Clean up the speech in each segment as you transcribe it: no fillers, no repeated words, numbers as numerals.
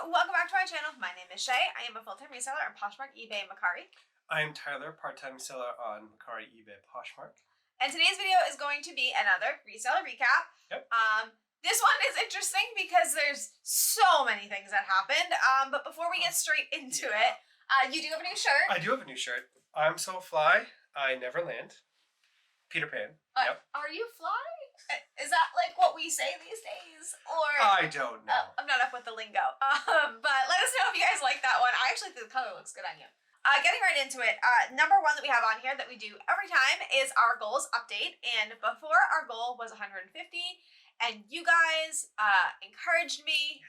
welcome back to my channel. My name is Shay. I am a full-time reseller on Poshmark, eBay, and Mercari. I'm Tyler, part-time seller on Mercari, eBay, Poshmark. And today's video is going to be another reseller recap. Yep. This one is interesting because there's so many things that happened. But before we get straight into it, you do have a new shirt. I do have a new shirt. I'm so fly, I never land. Peter Pan. Yep. Are you fly? Is that like what we say these days? Or I don't know. I'm not up with the lingo. But let us know if you guys like that one. I actually think the color looks good on you. Getting right into it, number one that we have on here that we do every time is our goals update. And before, our goal was 150, and you guys encouraged me,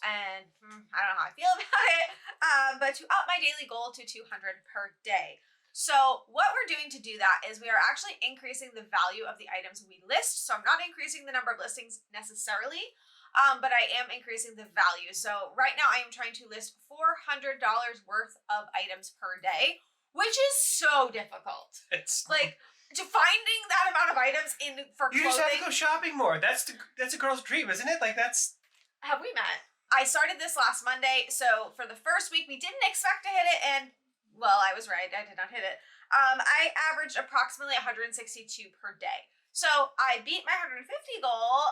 and I don't know how I feel about it, but to up my daily goal to 200 per day. So what we're doing to do that is we are actually increasing the value of the items we list. So I'm not increasing the number of listings necessarily, but I am increasing the value. So right now I am trying to list $400 worth of items per day, which is so difficult. It's like finding that amount of items for clothing. You just have to go shopping more. That's a girl's dream, isn't it? Like that's. Have we met? I started this last Monday. So for the first week, we didn't expect to hit it, and well, I was right. I did not hit it. I averaged approximately 162 per day. So I beat my 150 goal,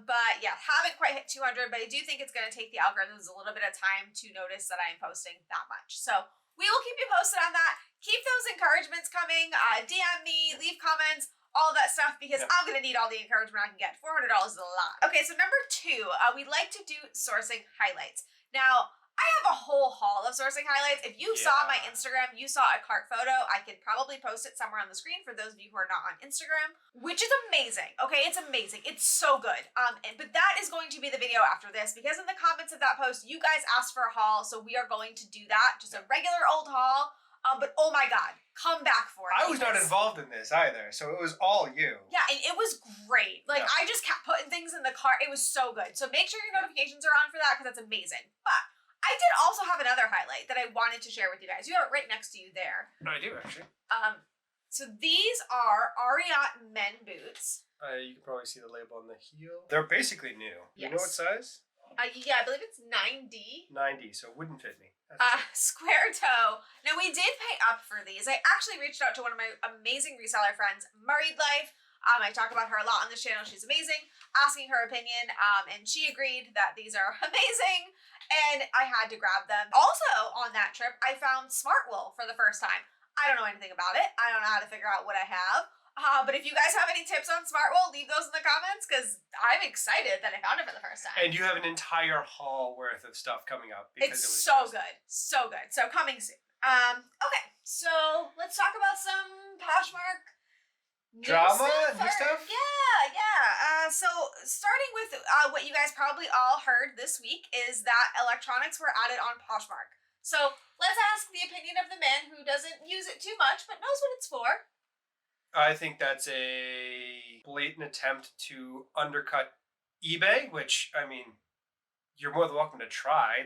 but yeah, haven't quite hit 200, but I do think it's going to take the algorithms a little bit of time to notice that I am posting that much. So we will keep you posted on that. Keep those encouragements coming. DM me, leave comments, all that stuff, because I'm going to need all the encouragement I can get. $400 is a lot. Okay, so number two, we like to do sourcing highlights. Now, I have a whole haul of sourcing highlights. If you saw my Instagram, you saw a cart photo. I could probably post it somewhere on the screen for those of you who are not on Instagram, which is amazing. Okay, it's amazing. It's so good. But that is going to be the video after this, because in the comments of that post, you guys asked for a haul, so we are going to do that. Just a regular old haul. But oh my God, come back for it. I was not involved in this either, so it was all you. Yeah, and it was great. Like I just kept putting things in the cart. It was so good. So make sure your notifications are on for that, because that's amazing. But I did also have another highlight that I wanted to share with you guys. You have it right next to you there. I do actually. So these are Ariat men boots. You can probably see the label on the heel. They're basically new. Yes. You know what size? Yeah, I believe it's 9D. 9D, so it wouldn't fit me. Square toe. Now we did pay up for these. I actually reached out to one of my amazing reseller friends, Married Life. I talk about her a lot on this channel. She's amazing. Asking her opinion, and she agreed that these are amazing, and I had to grab them. Also on that trip, I found Smart Wool for the first time. I don't know anything about it. I don't know how to figure out what I have. But if you guys have any tips on Smart Wool, leave those in the comments, because I'm excited that I found it for the first time. And you have an entire haul worth of stuff coming up. Because it was so good. So good. So coming soon. Okay, so let's talk about some Poshmark new stuff? Yeah. So starting with what you guys probably all heard this week is that electronics were added on Poshmark. So let's ask the opinion of the man who doesn't use it too much but knows what it's for. I think that's a blatant attempt to undercut eBay, which, I mean, you're more than welcome to try.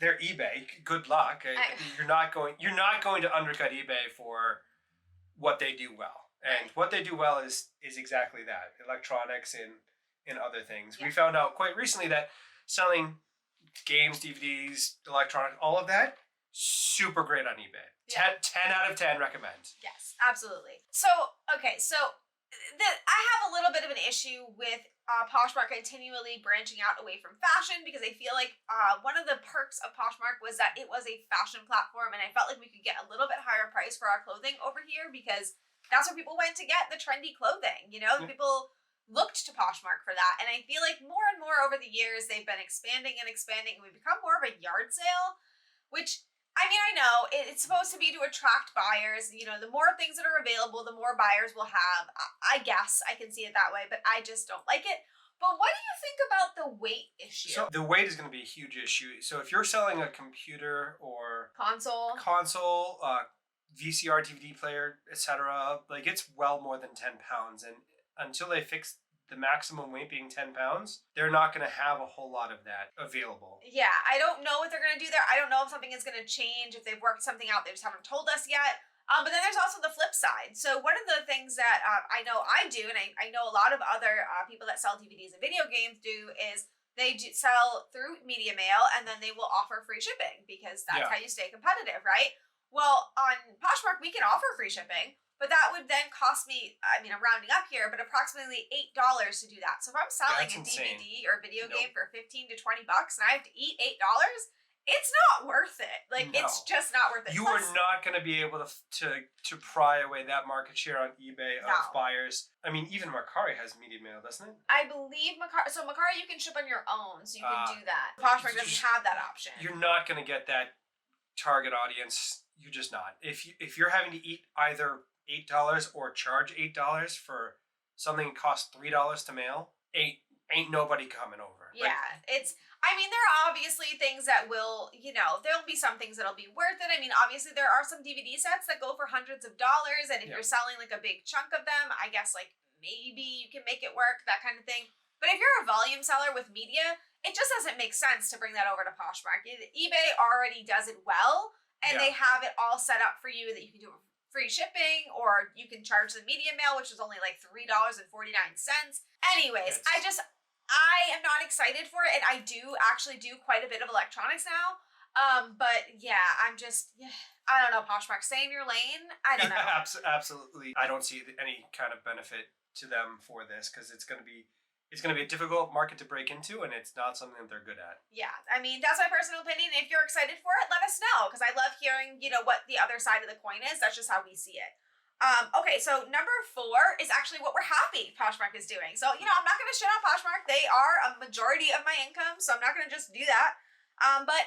They're eBay. Good luck. You're not going to undercut eBay for what they do well. And what they do well is exactly that, electronics and other things. Yeah. We found out quite recently that selling games, DVDs, electronics, all of that, super great on eBay. Yeah. 10 out of 10 recommend. Yes, absolutely. So, okay, so I have a little bit of an issue with Poshmark continually branching out away from fashion, because I feel like one of the perks of Poshmark was that it was a fashion platform, and I felt like we could get a little bit higher price for our clothing over here, because that's where people went to get the trendy clothing, you know? People looked to Poshmark for that. And I feel like more and more over the years, they've been expanding and expanding, and we've become more of a yard sale, which, I mean, I know it's supposed to be to attract buyers. You know, the more things that are available, the more buyers will have. I guess I can see it that way, but I just don't like it. But what do you think about the weight issue? So the weight is going to be a huge issue. So if you're selling a computer or console, VCR, DVD player, etc., like it's well more than 10 pounds. And until they fix the maximum weight being 10 pounds, they're not going to have a whole lot of that available. Yeah, I don't know what they're going to do there. I don't know if something is going to change, if they've worked something out. They just haven't told us yet. But then there's also the flip side. So one of the things that I know I do, and I know a lot of other people that sell DVDs and video games do, is They do sell through media mail, and then they will offer free shipping because that's Yeah. how you stay competitive, right? Well, on Poshmark, we can offer free shipping, but that would then cost me, I mean, I'm rounding up here, but approximately $8 to do that. So if I'm selling That's a insane. DVD or video Nope. game for 15 to 20 bucks and I have to eat $8, it's not worth it. Like, it's No. just not worth it. You Plus, are not going to be able to pry away that market share on eBay No. of buyers. I mean, even Mercari has media mail, doesn't it? I believe Macari you can ship on your own, so you can do that. Poshmark doesn't just- have that option. You're not going to get that target audience. You're just not. If you're having to eat either $8 or charge $8 for something that costs $3 to mail, ain't nobody coming over. Yeah, I mean, there are obviously things that will, there'll be some things that'll be worth it. I mean, obviously there are some DVD sets that go for hundreds of dollars, and if Yeah. you're selling like a big chunk of them, I guess like maybe you can make it work, that kind of thing. But if you're a volume seller with media, it just doesn't make sense to bring that over to Poshmark. eBay already does it well, and Yeah. they have it all set up for you that you can do free shipping, or you can charge the media mail, which is only like $3.49. Anyways, I am not excited for it, and I do actually do quite a bit of electronics now. But yeah, I don't know, Poshmark, stay in your lane. I don't know. Absolutely. I don't see any kind of benefit to them for this because it's going to be a difficult market to break into, and it's not something that they're good at. Yeah, I mean, that's my personal opinion. If you're excited for it, let us know, because I love hearing, what the other side of the coin is. That's just how we see it. Okay, so number 4 is actually what we're happy Poshmark is doing. So, I'm not going to shit on Poshmark. They are a majority of my income, so I'm not going to just do that. But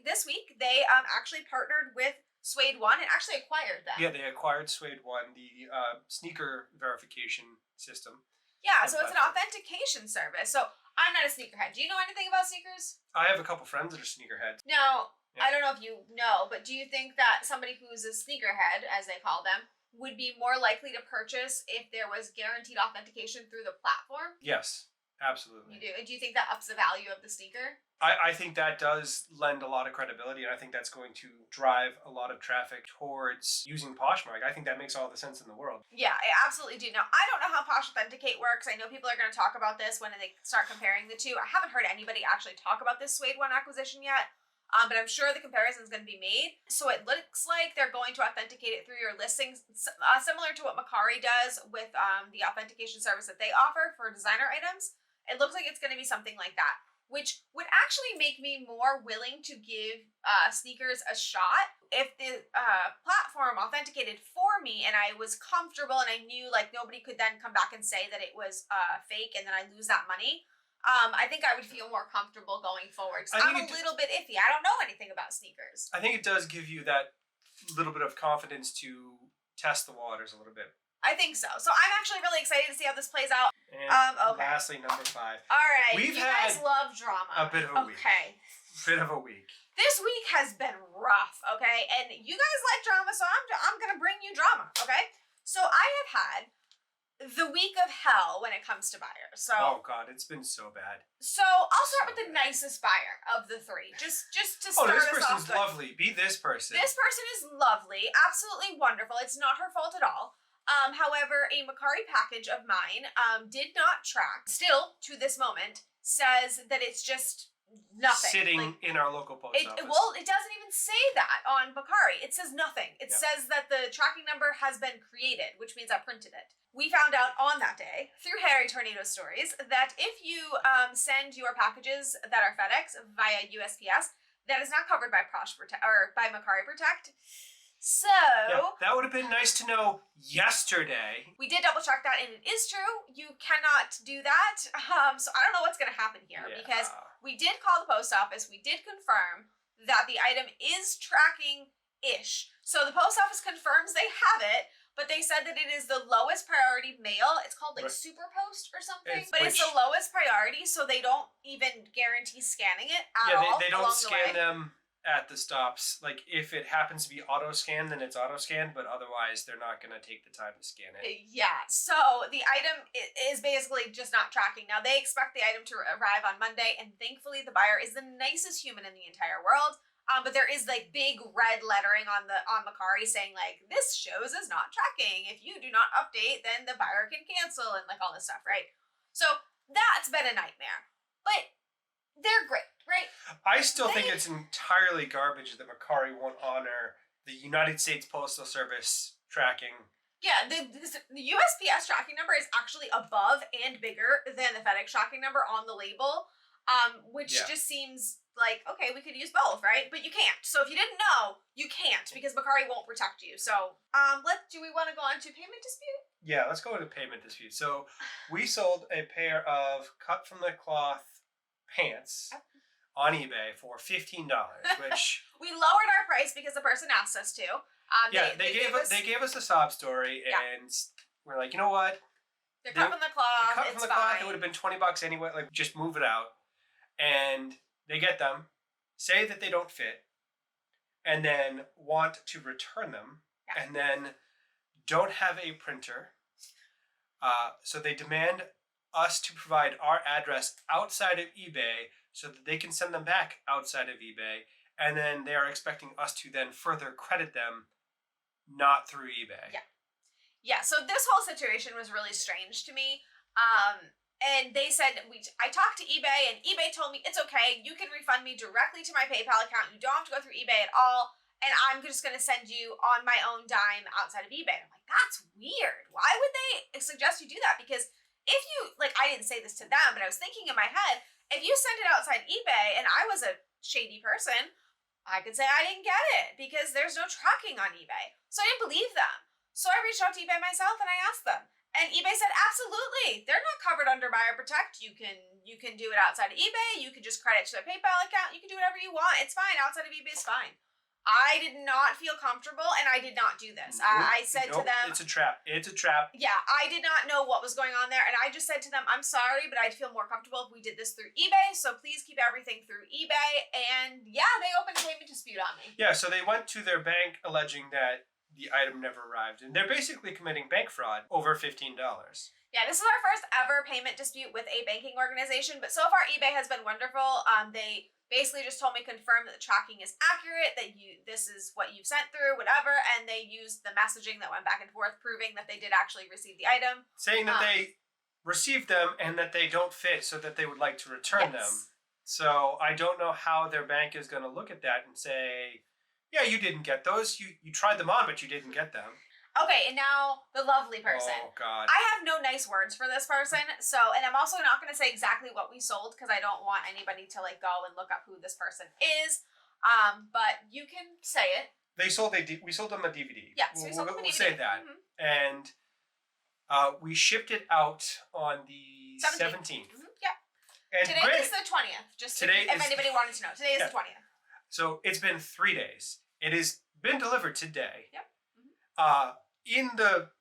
this week, they actually partnered with Suede One and actually acquired them. Yeah, they acquired Suede One, the sneaker verification system. Yeah, so it's an authentication service. So I'm not a sneakerhead. Do you know anything about sneakers? I have a couple friends that are sneakerheads. No, Yeah. I don't know if you know, but do you think that somebody who's a sneakerhead, as they call them, would be more likely to purchase if there was guaranteed authentication through the platform? Yes, absolutely. You do? Do you think that ups the value of the sneaker? I think that does lend a lot of credibility, and I think that's going to drive a lot of traffic towards using Poshmark. I think that makes all the sense in the world. Yeah, I absolutely do. Now, I don't know how Posh Authenticate works. I know people are going to talk about this when they start comparing the two. I haven't heard anybody actually talk about this Suede One acquisition yet, but I'm sure the comparison is going to be made. So it looks like they're going to authenticate it through your listings, similar to what Macari does with the authentication service that they offer for designer items. It looks like it's going to be something like that, which would actually make me more willing to give sneakers a shot if the platform authenticated for me and I was comfortable and I knew like nobody could then come back and say that it was fake and then I lose that money. I think I would feel more comfortable going forward. I'm a little bit iffy. I don't know anything about sneakers. I think it does give you that little bit of confidence to test the waters a little bit. I think so. So I'm actually really excited to see how this plays out. And Okay. lastly, number 5. All right. We've you had guys love drama. a bit of a week. Okay. Bit of a week. This week has been rough, okay? And you guys like drama, so I'm going to bring you drama, okay? So I have had the week of hell when it comes to buyers. So Oh God, it's been so bad. So I'll start So with the bad. nicest buyer of the 3. Just to Oh, start this us off person's good. lovely. Be this person. This person is lovely, absolutely wonderful. It's not her fault at all. However, a Macari package of mine did not track. Still, to this moment, says that it's just nothing. Sitting Like, in our local post office. it doesn't even say that on Macari. It says nothing. It Yeah. says that the tracking number has been created, which means I printed it. We found out on that day, through Harry Tornado Stories, that if you send your packages that are FedEx via USPS, that is not covered by by Macari Protect. So Yeah, that would have been nice to know yesterday. we did double check that, and it is true. You cannot do that. So I don't know what's going to happen here because we did call the post office. We did confirm that the item is tracking-ish. So the post office confirms they have it, but they said that it is the lowest priority mail. It's called like Right. Super Post or something, It's- but it's the lowest priority, so they don't even guarantee scanning it at all. They don't along scan the way. them at the stops. Like if it happens to be auto scanned, then it's auto scanned, but otherwise they're not going to take the time to scan it. Yeah, so the item is basically just not tracking. Now, they expect the item to arrive on Monday, and thankfully the buyer is the nicest human in the entire world. But there is like big red lettering on Macari saying like, this shows as not tracking. If you do not update, then the buyer can cancel and like all this stuff, right? So that's been a nightmare. But they're great, right? I still think it's entirely garbage that Mercari won't honor the United States Postal Service tracking. Yeah, the USPS tracking number is actually above and bigger than the FedEx tracking number on the label, which just seems like, okay, we could use both, right? But you can't. So if you didn't know, you can't because Mercari won't protect you. So do we want to go on to payment dispute? Yeah, let's go into payment dispute. So we sold a pair of cut from the cloth pants on eBay for $15, which we lowered our price because the person asked us to. They gave us a sob story, and we're like, you know what? They're cut from the cloth. Cut from the cloth. It would have been $20 anyway. Like, just move it out. And they get them, say that they don't fit, and then want to return them, and then don't have a printer. So they demand us to provide our address outside of eBay so that they can send them back outside of eBay, and then they are expecting us to then further credit them not through eBay. Yeah, so this whole situation was really strange to me. And they said, I talked to eBay, and eBay told me, it's okay, you can refund me directly to my PayPal account, you don't have to go through eBay at all, and I'm just going to send you on my own dime outside of eBay. I'm like, that's weird. Why would they suggest you do that? Because if you, I didn't say this to them, but I was thinking in my head, if you send it outside eBay, and I was a shady person, I could say I didn't get it, because there's no tracking on eBay. So I didn't believe them. So I reached out to eBay myself, and I asked them. And eBay said, absolutely, they're not covered under Buyer Protect. You can do it outside of eBay. You can just credit to their PayPal account. You can do whatever you want. It's fine. Outside of eBay is fine. I did not feel comfortable, and I did not do this. I said to them, it's a trap. It's a trap. Yeah, I did not know what was going on there, and I just said to them, I'm sorry, but I'd feel more comfortable if we did this through eBay, so please keep everything through eBay. And yeah, they opened a payment dispute on me. Yeah, so they went to their bank alleging that the item never arrived, and they're basically committing bank fraud over $15. Yeah, this is our first ever payment dispute with a banking organization, but so far eBay has been wonderful. They basically just told me confirm that the tracking is accurate, that this is what you sent through, whatever, and they used the messaging that went back and forth proving that they did actually receive the item. Saying that they received them and that they don't fit, so that they would like to return them. So I don't know how their bank is going to look at that and say, yeah, you didn't get those. You tried them on, but you didn't get them. Okay, and now the lovely person. Oh, God. I have no nice words for this person, and I'm also not going to say exactly what we sold because I don't want anybody to go and look up who this person is. But you can say it. We sold them a DVD. Yeah, so we sold them a DVD. We'll say that. Mm-hmm. And we shipped it out on the 17th. Mm-hmm. Yeah. And today is the 20th, just if anybody wanted to know. Today is the 20th. So it's been 3 days. It has been delivered today. Yep. Mm-hmm. In the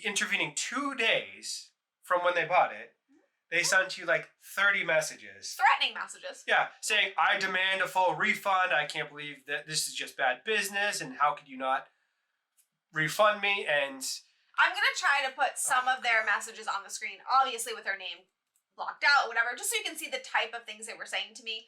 intervening 2 days from when they bought it, they sent you 30 messages. Threatening messages. Yeah, saying, I demand a full refund. I can't believe that this is just bad business, and how could you not refund me? And I'm going to try to put some of their messages on the screen, obviously with their name blocked out, whatever, just so you can see the type of things they were saying to me.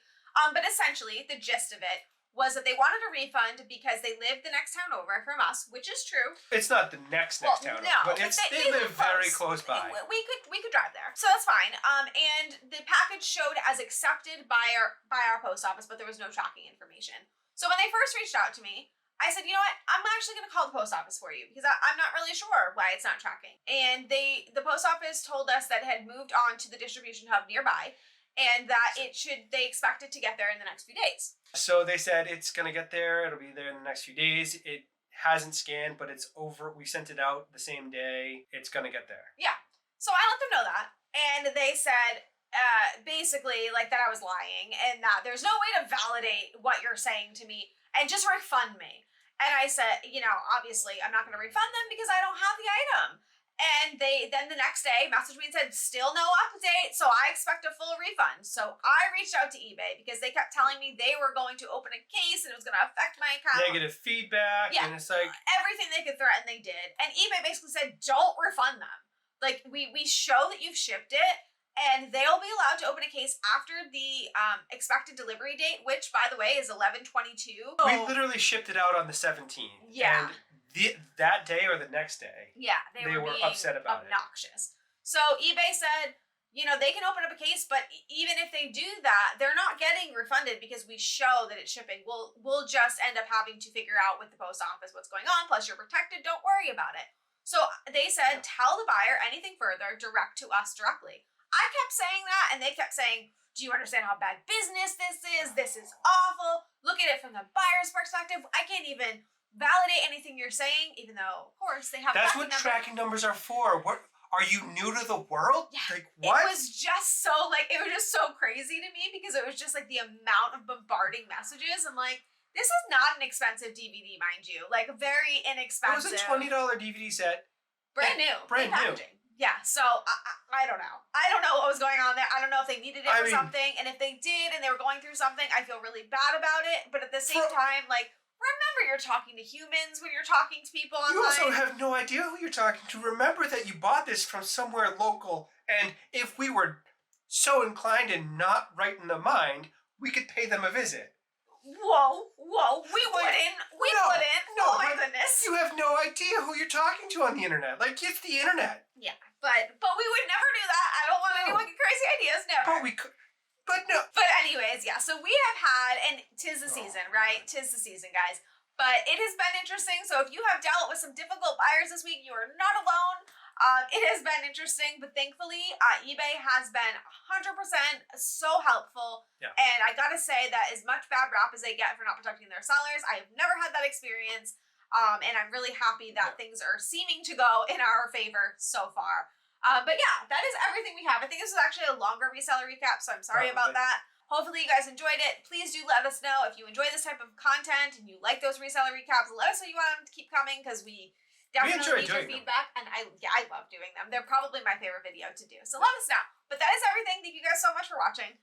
But essentially, the gist of it was that they wanted a refund because they lived the next town over from us, which is true. It's not the next town over, but they live very close by. We could drive there, so that's fine. And the package showed as accepted by our post office, but there was no tracking information. So when they first reached out to me, I said, you know what, I'm actually going to call the post office for you because I'm not really sure why it's not tracking. And the post office told us that it had moved on to the distribution hub nearby, and that they expect it to get there in the next few days. So they said it's going to get there. It'll be there in the next few days. It hasn't scanned, but it's over. We sent it out the same day. It's going to get there. Yeah. So I let them know that. And they said, basically, that I was lying and that there's no way to validate what you're saying to me and just refund me. And I said, obviously, I'm not going to refund them because I don't have the item. And they then the next day messaged me and said, still no update, so I expect a full refund. So I reached out to eBay because they kept telling me they were going to open a case and it was going to affect my account. Negative feedback. Yeah, and it's everything they could threaten, they did. And eBay basically said, don't refund them. We show that you've shipped it, and they'll be allowed to open a case after the expected delivery date, which, by the way, is 11/22. We literally shipped it out on the 17th. Yeah. And that day or the next day, yeah, they were upset about obnoxious. So eBay said, they can open up a case, but even if they do that, they're not getting refunded because we show that it's shipping. We'll just end up having to figure out with the post office what's going on. Plus, you're protected. Don't worry about it. So they said, tell the buyer anything further, direct to us directly. I kept saying that, and they kept saying, do you understand how bad business this is? This is awful. Look at it from the buyer's perspective. I can't even validate anything you're saying, even though, of course, they have. That's what tracking numbers are for. What are you new to the world? Yeah, like what? It was just so crazy to me because it was just like the amount of bombarding messages. I'm like, this is not an expensive DVD, mind you. Like very inexpensive. It was a $20 DVD set. Brand new. Brand new. Yeah, so I don't know. I don't know what was going on there. I don't know if they needed it for something. And if they did and they were going through something, I feel really bad about it. But at the same time, like, remember you're talking to humans when you're talking to people online. You also have no idea who you're talking to. Remember that you bought this from somewhere local. And if we were so inclined and not right in the mind, we could pay them a visit. Whoa, we wouldn't. No, oh my goodness. You have no idea who you're talking to on the internet. Like, it's the internet. Yeah, but we would never do that. I don't want anyone to get crazy ideas, never. But we could. But no. But anyways, yeah, so we have had, and tis the season, right? Tis the season, guys. But it has been interesting. So if you have dealt with some difficult buyers this week, you are not alone. It has been interesting, but thankfully, eBay has been 100% so helpful. Yeah. And I gotta say that as much bad rap as they get for not protecting their sellers, I have never had that experience. And I'm really happy that things are seeming to go in our favor so far. But yeah, that is everything we have. I think this is actually a longer reseller recap, so I'm sorry about that. Hopefully you guys enjoyed it. Please do let us know if you enjoy this type of content and you like those reseller recaps. Let us know you want them to keep coming because we definitely need your feedback. And I love doing them. They're probably my favorite video to do. So let us know. But that is everything. Thank you guys so much for watching.